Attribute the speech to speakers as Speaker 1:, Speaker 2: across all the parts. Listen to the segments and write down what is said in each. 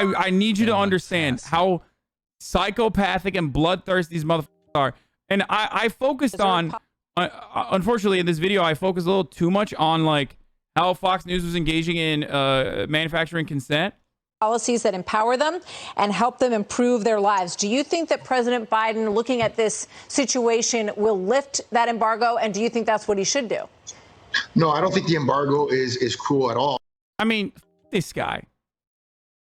Speaker 1: I need you to understand how psychopathic and bloodthirsty these motherfuckers are. And I focused on, unfortunately in this video, I focused a little too much on like how Fox News was engaging in manufacturing consent.
Speaker 2: Policies that empower them and help them improve their lives. Do you think that President Biden, looking at this situation, will lift that embargo? And do you think that's what he should do?
Speaker 3: No, I don't think the embargo is cruel at all.
Speaker 1: I mean, this guy.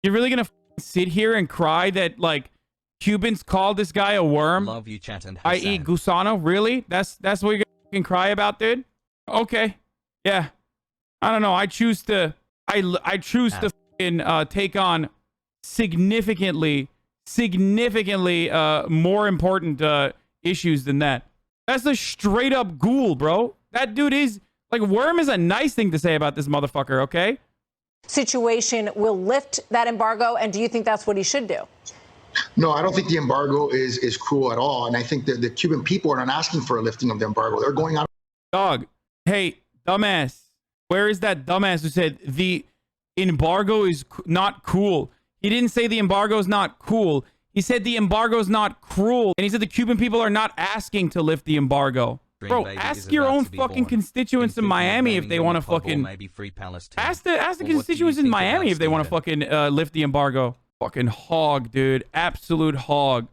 Speaker 1: You're really gonna sit here and cry that like Cubans called this guy a worm?
Speaker 4: Love you, chat and
Speaker 1: i.e. Gusano? Really? That's what you're gonna cry about, dude? Okay. Yeah. I don't know. I choose to take on significantly more important issues than that. That's a straight up ghoul, bro. That dude is like, worm is a nice thing to say about this motherfucker, okay?
Speaker 2: Situation will lift that embargo, and do you think that's what he should do?
Speaker 3: No, I don't think the embargo is cruel at all. And I think that the Cuban people are not asking for a lifting of the embargo. They're going on.
Speaker 1: Dog, hey, dumbass. Where is that dumbass who said the embargo is not cool? He didn't say the embargo is not cool. He said the embargo is not cruel. And he said the Cuban people are not asking to lift the embargo. Bro, ask your own fucking constituents in Miami if they want to fucking... Ask the constituents in Miami if they want to fucking lift the embargo. Fucking hog, dude. Absolute hog.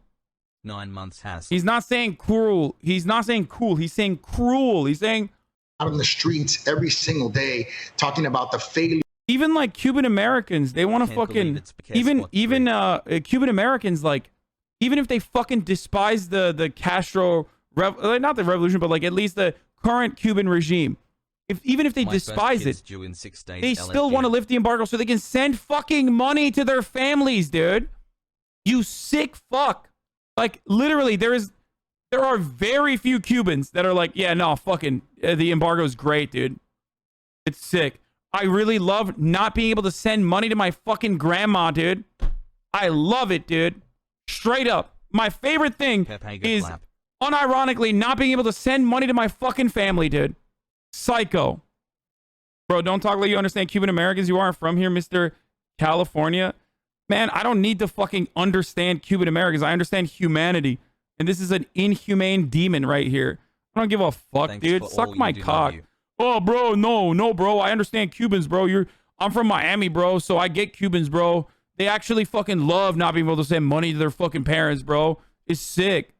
Speaker 4: 9 months has.
Speaker 1: He's not saying cruel. He's not saying cool. He's saying cruel. He's saying...
Speaker 3: out on the streets every single day talking about the failure.
Speaker 1: Even like Cuban Americans, they want to fucking... Even Cuban Americans, like, even if they fucking despise the Castro... not the revolution, but like at least the current Cuban regime. Even if they despise it, they still want to lift the embargo so they can send fucking money to their families, dude. You sick fuck. Like literally, there are very few Cubans that are like, yeah, no, fucking the embargo is great, dude. It's sick. I really love not being able to send money to my fucking grandma, dude. I love it, dude. Straight up. My favorite thing is unironically not being able to send money to my fucking family, dude. Psycho. Bro, don't talk like you understand Cuban Americans. You aren't from here, Mr. California. Man, I don't need to fucking understand Cuban Americans. I understand humanity. And this is an inhumane demon right here. I don't give a fuck, dude. Suck my cock. Oh, bro, no, bro. I understand Cubans, bro. I'm from Miami, bro, so I get Cubans, bro. They actually fucking love not being able to send money to their fucking parents, bro. It's sick.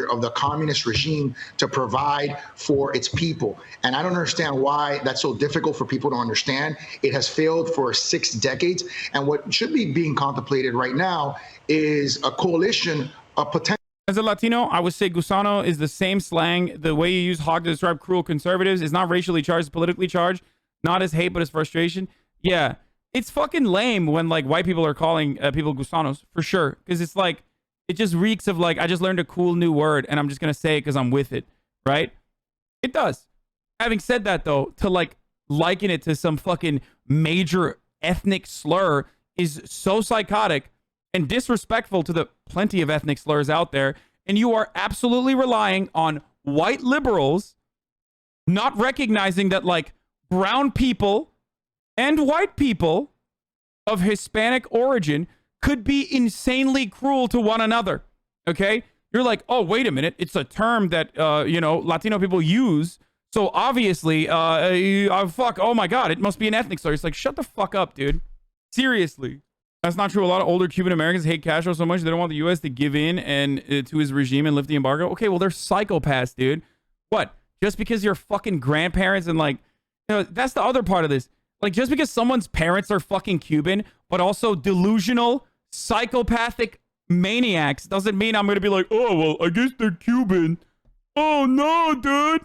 Speaker 3: Of the communist regime to provide for its people. And I don't understand why that's so difficult for people to understand. It has failed for 6 decades. And what should be being contemplated right now is a coalition of potential.
Speaker 1: As a Latino, I would say Gusano is the same slang. The way you use hog to describe cruel conservatives is not racially charged, it's politically charged. Not as hate, but as frustration. Yeah, it's fucking lame when like white people are calling people Gusanos, for sure. Because it's like, it just reeks of like, I just learned a cool new word and I'm just going to say it because I'm with it, right? It does. Having said that, though, to like liken it to some fucking major ethnic slur is so psychotic and disrespectful to the plenty of ethnic slurs out there. And you are absolutely relying on white liberals not recognizing that like brown people and white people of Hispanic origin could be insanely cruel to one another. Okay? You're like, oh, wait a minute. It's a term that, Latino people use. So obviously, fuck, oh my God, it must be an ethnic slur. It's like, shut the fuck up, dude. Seriously. That's not true. A lot of older Cuban Americans hate Castro so much they don't want the U.S. to give in and to his regime and lift the embargo. Okay, well, they're psychopaths, dude. What? Just because your fucking grandparents and like, that's the other part of this. Like, just because someone's parents are fucking Cuban, but also delusional, psychopathic maniacs doesn't mean I'm going to be like, oh, well, I guess they're Cuban. Oh, no, dude.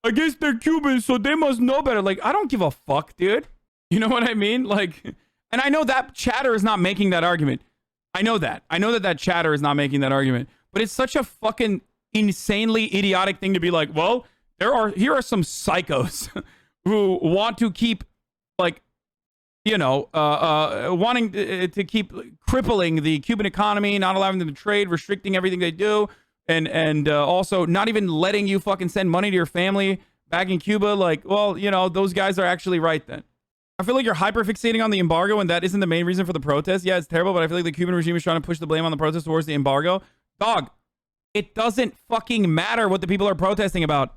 Speaker 1: I guess they're Cuban, so they must know better. Like, I don't give a fuck, dude. You know what I mean? Like, and I know that chatter is not making that argument. I know that. I know that chatter is not making that argument. But it's such a fucking insanely idiotic thing to be like, well, here are some psychos who want to keep, like, wanting to keep crippling the Cuban economy, not allowing them to trade, restricting everything they do, and also not even letting you fucking send money to your family back in Cuba. Like, well, those guys are actually right then. I feel like you're hyperfixating on the embargo, and that isn't the main reason for the protest. Yeah, it's terrible, but I feel like the Cuban regime is trying to push the blame on the protest towards the embargo. Dog, it doesn't fucking matter what the people are protesting about.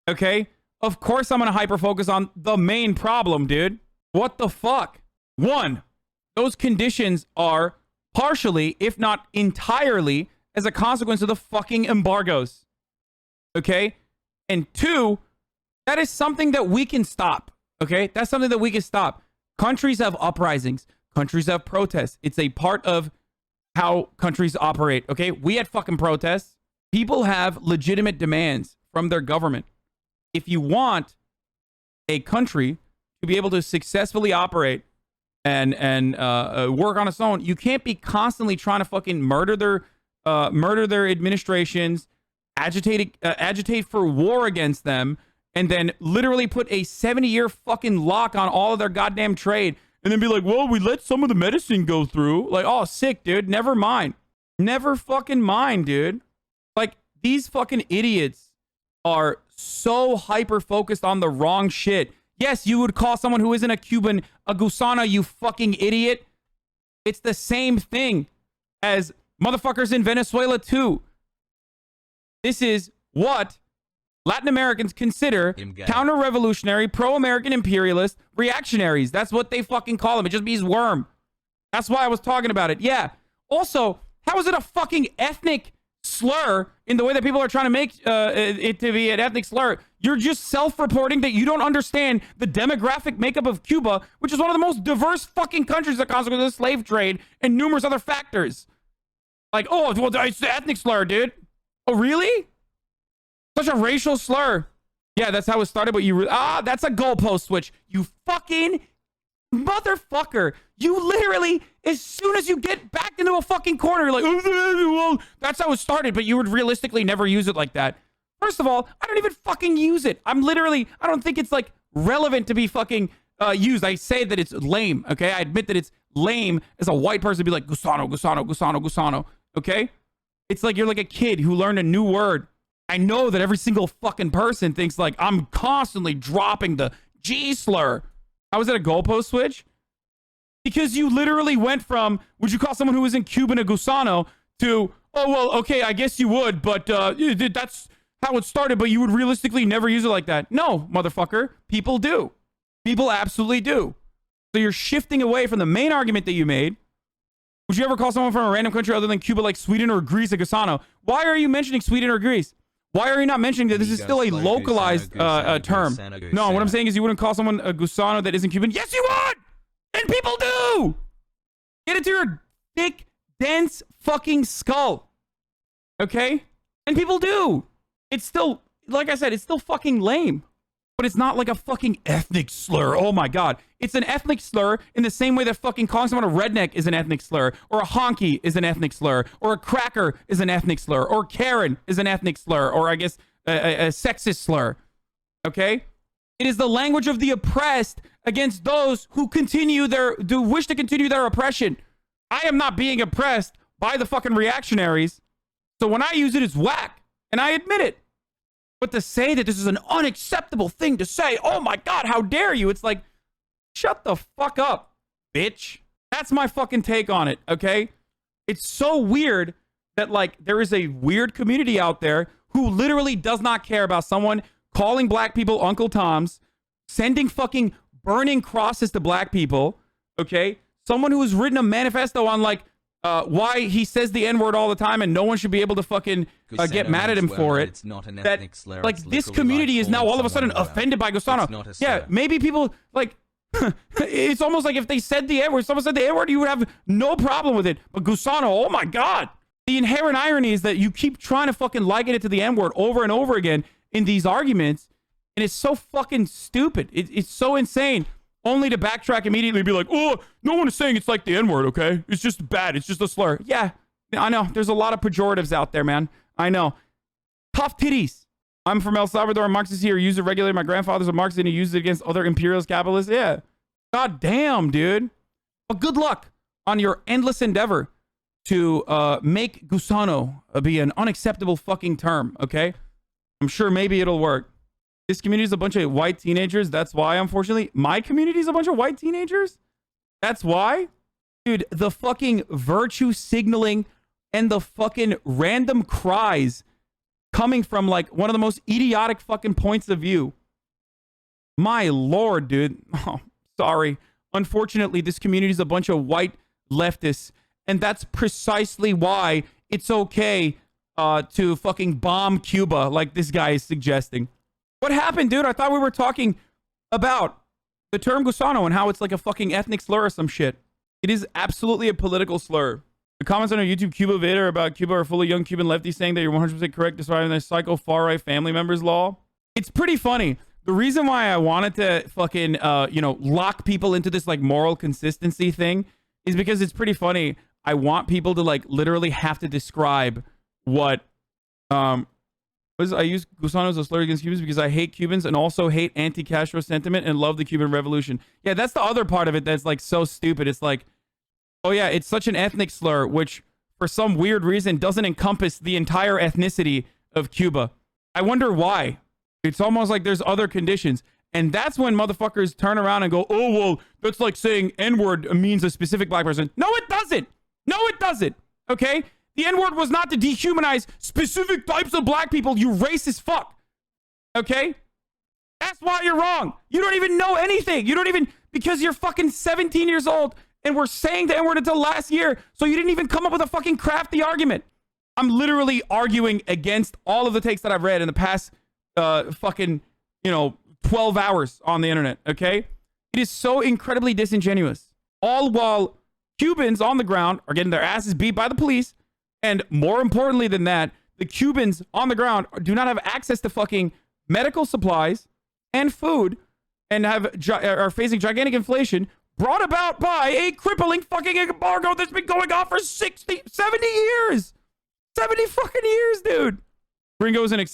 Speaker 1: Okay? Of course I'm going to hyper-focus on the main problem, dude. What the fuck? One, those conditions are partially, if not entirely, as a consequence of the fucking embargoes. Okay? And two, that is something that we can stop. Okay? That's something that we can stop. Countries have uprisings. Countries have protests. It's a part of how countries operate. Okay? We had fucking protests. People have legitimate demands from their government. If you want a country to be able to successfully operate and work on its own, you can't be constantly trying to fucking murder their administrations, agitate for war against them, and then literally put a 70-year fucking lock on all of their goddamn trade, and then be like, well, we let some of the medicine go through. Like, oh, sick, dude. Never mind. Never fucking mind, dude. Like, these fucking idiots are so hyper-focused on the wrong shit. Yes, you would call someone who isn't a Cuban a gusano, you fucking idiot. It's the same thing as motherfuckers in Venezuela, too. This is what Latin Americans consider counter-revolutionary, pro-American imperialist reactionaries. That's what they fucking call them. It just means worm. That's why I was talking about it. Yeah. Also, how is it a fucking ethnic slur in the way that people are trying to make it to be an ethnic slur? You're just self-reporting that you don't understand the demographic makeup of Cuba, which is one of the most diverse fucking countries as a consequence of the slave trade and numerous other factors. Like, oh, well, it's the ethnic slur, dude. Oh, really? Such a racial slur. Yeah, that's how it started, but that's a goalpost switch. You fucking motherfucker. You literally, as soon as you get back into a fucking corner, you're like, oh, well, that's how it started, but you would realistically never use it like that. First of all, I don't even fucking use it. I don't think it's like relevant to be fucking used. I say that it's lame, okay? I admit that it's lame as a white person to be like, gusano, gusano, gusano, gusano, okay? It's like you're like a kid who learned a new word. I know that every single fucking person thinks like I'm constantly dropping the G slur. How is that a goalpost switch? Because you literally went from, would you call someone who isn't Cuban a gusano, to, oh, well, okay, I guess you would, but that's how it started, but you would realistically never use it like that. No, motherfucker. People do. People absolutely do. So you're shifting away from the main argument that you made. Would you ever call someone from a random country other than Cuba, like Sweden or Greece, a gusano? Why are you mentioning Sweden or Greece? Why are you not mentioning that this is still a localized term? No, what I'm saying is you wouldn't call someone a gusano that isn't Cuban. Yes, you would! And people do! Get it to your thick, dense fucking skull. Okay? And people do. It's still, like I said, it's still fucking lame. But it's not like a fucking ethnic slur. Oh my God. It's an ethnic slur in the same way that fucking calling someone a redneck is an ethnic slur, or a honky is an ethnic slur, or a cracker is an ethnic slur, or Karen is an ethnic slur, or I guess a sexist slur. Okay? It is the language of the oppressed against those who wish to continue their oppression. I am not being oppressed by the fucking reactionaries. So when I use it, it's whack. And I admit it. But to say that this is an unacceptable thing to say, oh my God, how dare you? It's like, shut the fuck up, bitch. That's my fucking take on it, okay? It's so weird that, like, there is a weird community out there who literally does not care about someone calling black people Uncle Toms, sending fucking burning crosses to black people, okay? Someone who has written a manifesto on, like, why he says the N-word all the time and no one should be able to fucking get mad at him for it.
Speaker 4: It's not an
Speaker 1: that,
Speaker 4: ethnic slur.
Speaker 1: like, this community is now all of a sudden offended by Gusano. Yeah, maybe people, like, it's almost like if they said the N-word, someone said the N-word, you would have no problem with it. But Gusano, oh my God. The inherent irony is that you keep trying to fucking liken it to the N-word over and over again in these arguments, and it's so fucking stupid. It's so insane. Only to backtrack immediately and be like, oh, no one is saying it's like the N-word, okay? It's just bad. It's just a slur. Yeah, I know. There's a lot of pejoratives out there, man. I know. Tough titties. I'm from El Salvador. Marxists here use it regularly. My grandfather's a Marxist and he used it against other imperialist capitalists. Yeah. God damn, dude. Well, good luck on your endless endeavor to make gusano be an unacceptable fucking term, okay? I'm sure maybe it'll work. This community is a bunch of white teenagers. That's why, unfortunately, my community is a bunch of white teenagers. That's why. Dude, the fucking virtue signaling and the fucking random cries coming from like one of the most idiotic fucking points of view. My lord, dude. Oh, sorry. Unfortunately, this community is a bunch of white leftists, and that's precisely why it's okay to fucking bomb Cuba like this guy is suggesting. What happened, dude? I thought we were talking about the term Gusano and how it's like a fucking ethnic slur or some shit. It is absolutely a political slur. The comments on our YouTube Cuba vid are about Cuba are full of young Cuban lefties saying that you're 100% correct describing their psycho far-right family members law. It's pretty funny. The reason why I wanted to fucking, lock people into this like moral consistency thing is because it's pretty funny. I want people to like literally have to describe what, I use Gusano as a slur against Cubans because I hate Cubans and also hate anti-Castro sentiment and love the Cuban Revolution. Yeah, that's the other part of it that's like so stupid. It's like, oh yeah, it's such an ethnic slur, which for some weird reason doesn't encompass the entire ethnicity of Cuba. I wonder why. It's almost like there's other conditions. And that's when motherfuckers turn around and go, oh, well, that's like saying N-word means a specific black person. No, it doesn't. No, it doesn't. Okay? The N-word was not to dehumanize specific types of black people, you racist fuck. Okay? That's why you're wrong. You don't even know anything. You don't even, because you're fucking 17 years old and we're saying the N-word until last year, so you didn't even come up with a fucking crafty argument. I'm literally arguing against all of the takes that I've read in the past 12 hours on the internet, okay? It is so incredibly disingenuous. All while Cubans on the ground are getting their asses beat by the police, and more importantly than that, the Cubans on the ground do not have access to fucking medical supplies and food and are facing gigantic inflation brought about by a crippling fucking embargo that's been going on for 70 years. 70 fucking years, dude. Gringo is an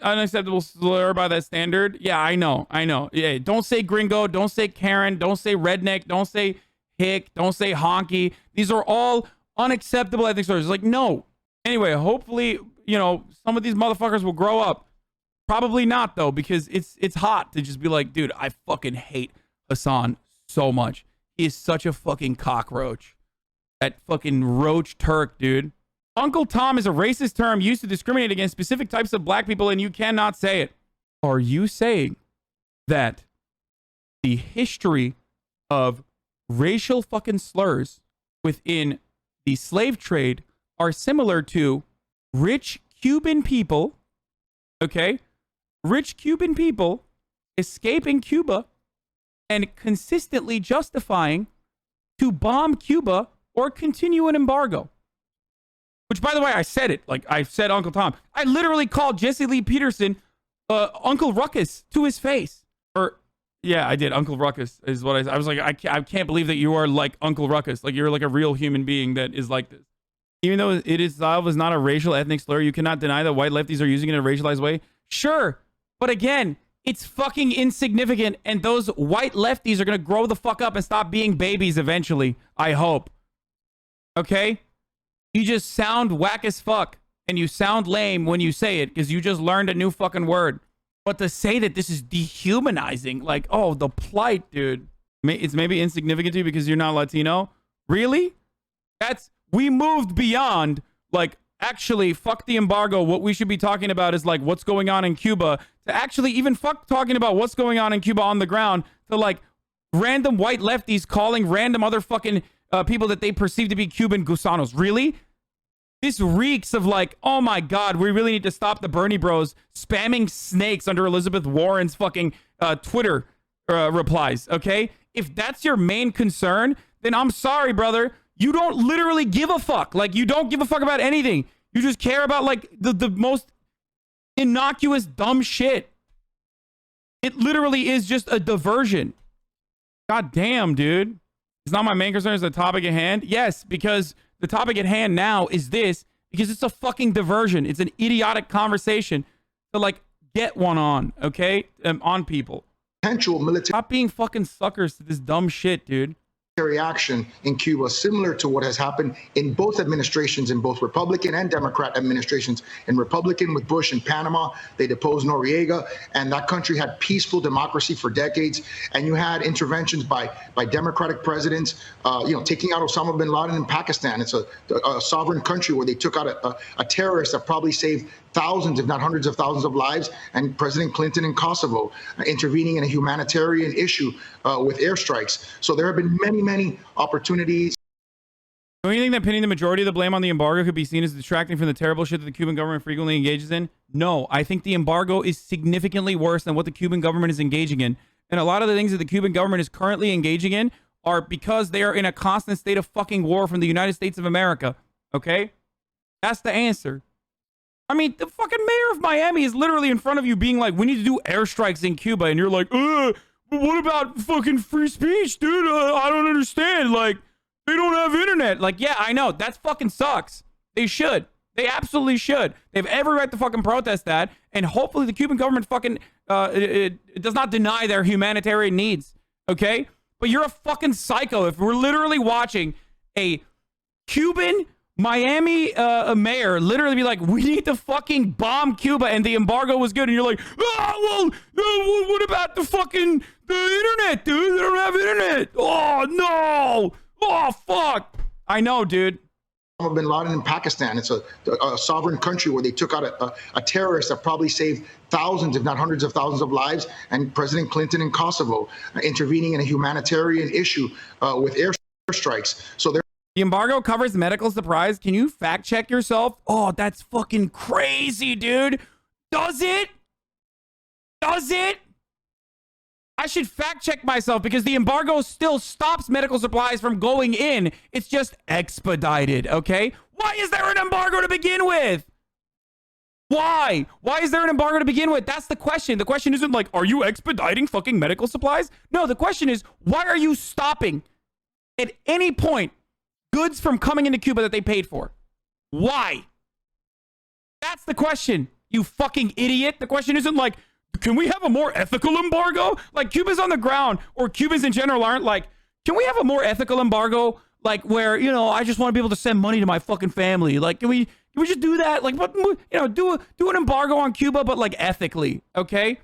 Speaker 1: unacceptable slur by that standard. Yeah, I know. Yeah, don't say gringo. Don't say Karen. Don't say redneck. Don't say hick. Don't say honky. These are all unacceptable ethnic slurs. It's like, no. Anyway, hopefully, some of these motherfuckers will grow up. Probably not, though, because it's hot to just be like, dude, I fucking hate Hasan so much. He is such a fucking cockroach. That fucking roach Turk, dude. Uncle Tom is a racist term used to discriminate against specific types of black people, and you cannot say it. Are you saying that the history of racial fucking slurs within the slave trade are similar to rich Cuban people, okay? Rich Cuban people escaping Cuba and consistently justifying to bomb Cuba or continue an embargo? Which, by the way, I said it. Like, I said Uncle Tom. I literally called Jesse Lee Peterson Uncle Ruckus to his face. Yeah, I did. Uncle Ruckus is what I said. I was like, I can't believe that you are like Uncle Ruckus. Like, you're like a real human being that is like this. Even though it itself is not a racial ethnic slur, you cannot deny that white lefties are using it in a racialized way. Sure. But again, it's fucking insignificant. And those white lefties are going to grow the fuck up and stop being babies eventually. I hope. Okay? You just sound whack as fuck, and you sound lame when you say it because you just learned a new fucking word. But to say that this is dehumanizing, like, oh, the plight, dude. It's maybe insignificant to you because you're not Latino. Really? We moved beyond, like, actually, fuck the embargo. What we should be talking about is, like, what's going on in Cuba. To actually even fuck talking about what's going on in Cuba on the ground to, like, random white lefties calling random other fucking people that they perceive to be Cuban gusanos. Really? This reeks of like, oh my God, we really need to stop the Bernie bros spamming snakes under Elizabeth Warren's fucking Twitter replies, okay? If that's your main concern, then I'm sorry, brother. You don't literally give a fuck. Like, you don't give a fuck about anything. You just care about like the most innocuous dumb shit. It literally is just a diversion. God damn, dude. It's not my main concern, it's the topic at hand. Yes, because the topic at hand now is this, because it's a fucking diversion. It's an idiotic conversation to like get one on, okay? On people.
Speaker 3: Potential military.
Speaker 1: Stop being fucking suckers to this dumb shit, dude.
Speaker 3: action in Cuba, similar to what has happened in both administrations, in both Republican and Democrat administrations. In Republican with Bush in Panama, they deposed Noriega, and that country had peaceful democracy for decades. And you had interventions by Democratic presidents, taking out Osama bin Laden in Pakistan. It's a sovereign country where they took out a terrorist that probably saved thousands, if not hundreds of thousands of lives, and President Clinton in Kosovo, intervening in a humanitarian issue with airstrikes. So there have been many opportunities.
Speaker 1: Do you think that pinning the majority of the blame on the embargo could be seen as distracting from the terrible shit that the Cuban government frequently engages in? No, I think the embargo is significantly worse than what the Cuban government is engaging in. And a lot of the things that the Cuban government is currently engaging in are because they are in a constant state of fucking war from the United States of America. Okay? That's the answer. I mean, the fucking mayor of Miami is literally in front of you being like, we need to do airstrikes in Cuba. And you're like, but what about fucking free speech, dude? I don't understand. Like, they don't have internet. Like, yeah, I know. That fucking sucks. They should. They absolutely should. They have every right to fucking protest that. And hopefully the Cuban government fucking it does not deny their humanitarian needs. Okay? But you're a fucking psycho if we're literally watching a Cuban Miami mayor literally be like, we need to fucking bomb Cuba and the embargo was good. And you're like, what about the internet, dude? They don't have internet. Oh, no. Oh, fuck. I know, dude.
Speaker 3: Osama bin Laden in Pakistan. It's a sovereign country where they took out a terrorist that probably saved thousands, if not hundreds of thousands of lives, and President Clinton in Kosovo, intervening in a humanitarian issue with airstrikes. So there.
Speaker 1: The embargo covers medical supplies. Can you fact check yourself? Oh, that's fucking crazy, dude. Does it? Does it? I should fact check myself because the embargo still stops medical supplies from going in. It's just expedited, okay? Why is there an embargo to begin with? Why? Why is there an embargo to begin with? That's the question. The question isn't like, are you expediting fucking medical supplies? No, the question is, why are you stopping at any point goods from coming into Cuba that they paid for? Why? That's the question, you fucking idiot. The question isn't like, can we have a more ethical embargo? Like, Cuba's on the ground, or Cubans in general aren't like, can we have a more ethical embargo? Like, where, I just want to be able to send money to my fucking family. Like, can we just do that? Like, what, do an embargo on Cuba, but like ethically, okay?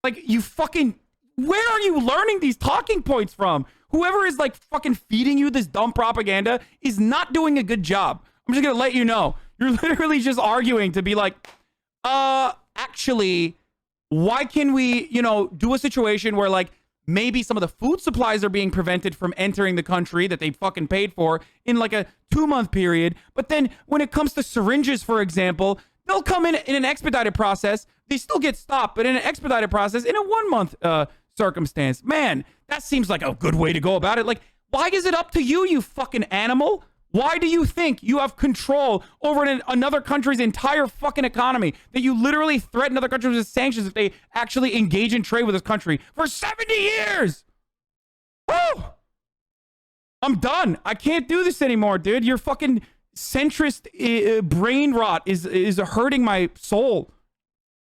Speaker 1: Like, you fucking, where are you learning these talking points from? Whoever is like fucking feeding you this dumb propaganda is not doing a good job. I'm just gonna let you know. You're literally just arguing to be like, actually, why can we, do a situation where like maybe some of the food supplies are being prevented from entering the country that they fucking paid for in like a 2-month period. But then when it comes to syringes, for example, they'll come in an expedited process. They still get stopped, but in an expedited process in a 1-month circumstance. Man, that seems like a good way to go about it. Like, why is it up to you, you fucking animal? Why do you think you have control over another country's entire fucking economy, that you literally threaten other countries with sanctions if they actually engage in trade with this country for 70 years? Woo! I'm done. I can't do this anymore, dude. Your fucking centrist brain rot is hurting my soul.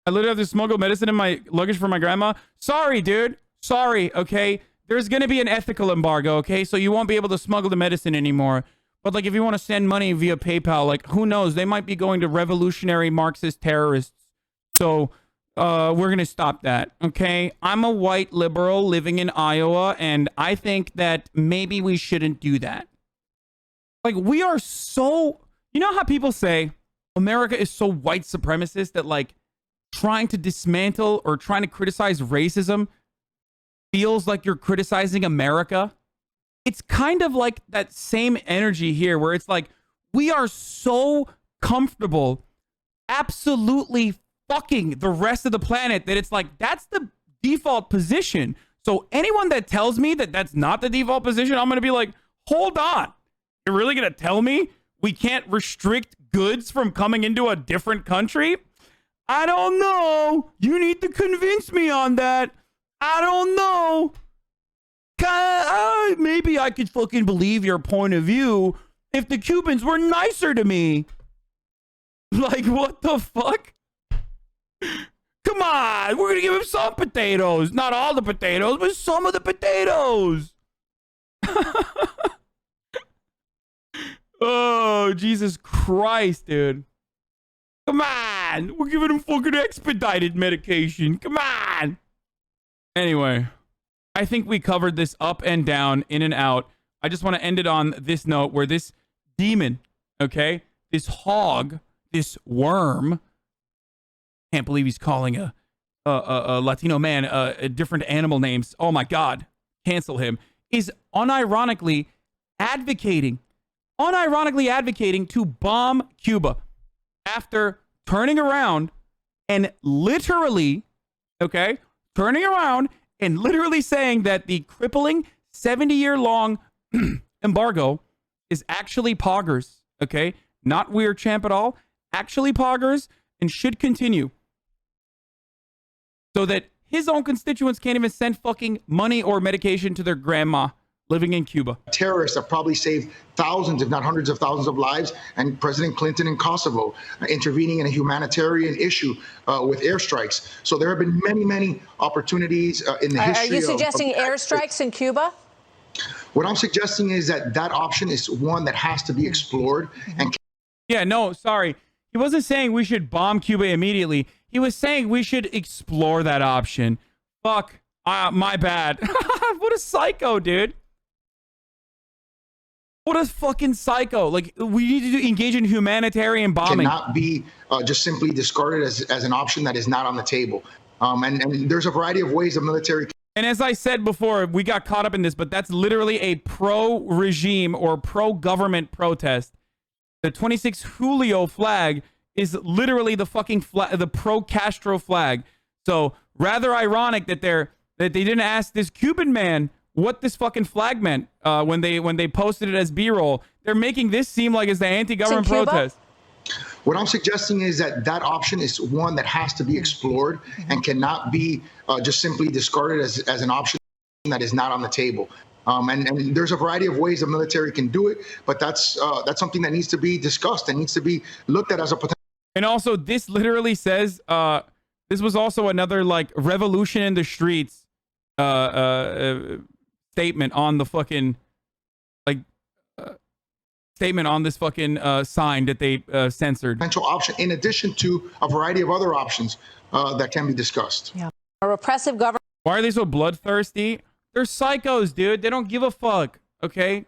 Speaker 1: I literally have to smuggle medicine in my luggage for my grandma. Sorry, dude. Sorry, okay? There's going to be an ethical embargo, okay? So you won't be able to smuggle the medicine anymore. But, like, if you want to send money via PayPal, like, who knows? They might be going to revolutionary Marxist terrorists. So we're going to stop that, okay? I'm a white liberal living in Iowa, and I think that maybe we shouldn't do that. Like, we are so... You know how people say America is so white supremacist that, like, trying to dismantle or trying to criticize racism feels like you're criticizing America? It's kind of like that same energy here where it's like, we are so comfortable absolutely fucking the rest of the planet that it's like, that's the default position. So anyone that tells me that that's not the default position, I'm going to be like, hold on. You're really going to tell me we can't restrict goods from coming into a different country? I don't know. You need to convince me on that. I don't know. Maybe I could fucking believe your point of view if the Cubans were nicer to me. Like, what the fuck? Come on, we're gonna give him some potatoes. Not all the potatoes, but some of the potatoes. Oh, Jesus Christ, dude. Come on. We're giving him fucking expedited medication. Come on. Anyway, I think we covered this up and down, in and out. I just want to end it on this note where this demon, okay, this hog, this worm, can't believe he's calling a Latino man different animal names. Oh my God, cancel him. Is unironically advocating to bomb Cuba after turning around and literally, okay, saying that the crippling 70-year-long embargo is actually poggers, okay? Not weird champ at all. Actually poggers and should continue. So that his own constituents can't even send fucking money or medication to their grandma living in Cuba.
Speaker 3: Terrorists have probably saved thousands, if not hundreds of thousands of lives, and President Clinton in Kosovo intervening in a humanitarian issue with airstrikes. So there have been many, many opportunities in the history.
Speaker 2: Are you suggesting airstrikes in Cuba?
Speaker 3: What I'm suggesting is that option is one that has to be explored. And
Speaker 1: yeah, no, sorry. He wasn't saying we should bomb Cuba immediately. He was saying we should explore that option. Fuck. My bad. What a psycho, dude. What a fucking psycho. Like, we need to engage in humanitarian bombing.
Speaker 3: Cannot be just simply discarded as an option that is not on the table. And there's a variety of ways the military.
Speaker 1: And as I said before, we got caught up in this, but that's literally a pro-regime or pro-government protest. The 26 Julio flag is literally the fucking the pro-Castro flag. So rather ironic that they didn't ask this Cuban man what this fucking flag meant when they posted it as B-roll. They're making this seem like it's the anti-government protest.
Speaker 3: What I'm suggesting is that option is one that has to be explored and cannot be just simply discarded as an option that is not on the table. And there's a variety of ways the military can do it, but that's something that needs to be discussed and needs to be looked at as a potential.
Speaker 1: And also, this literally says this was also another like revolution in the streets statement on the fucking statement on this fucking sign that they censored.
Speaker 3: Potential option in addition to a variety of other options that can be discussed.
Speaker 2: Yeah. A repressive government.
Speaker 1: Why are they so bloodthirsty? They're psychos, dude. They don't give a fuck. Okay.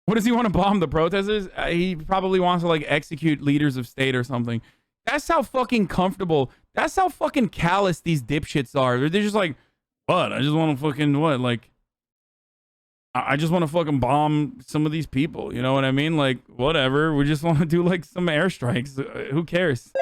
Speaker 1: What does he want to bomb the protesters? He probably wants to like execute leaders of state or something. That's how fucking comfortable. That's how fucking callous these dipshits are. They're just like, what? I just want to fucking what? Like, I just want to fucking bomb some of these people. You know what I mean? Like, whatever. We just want to do like some airstrikes. Who cares?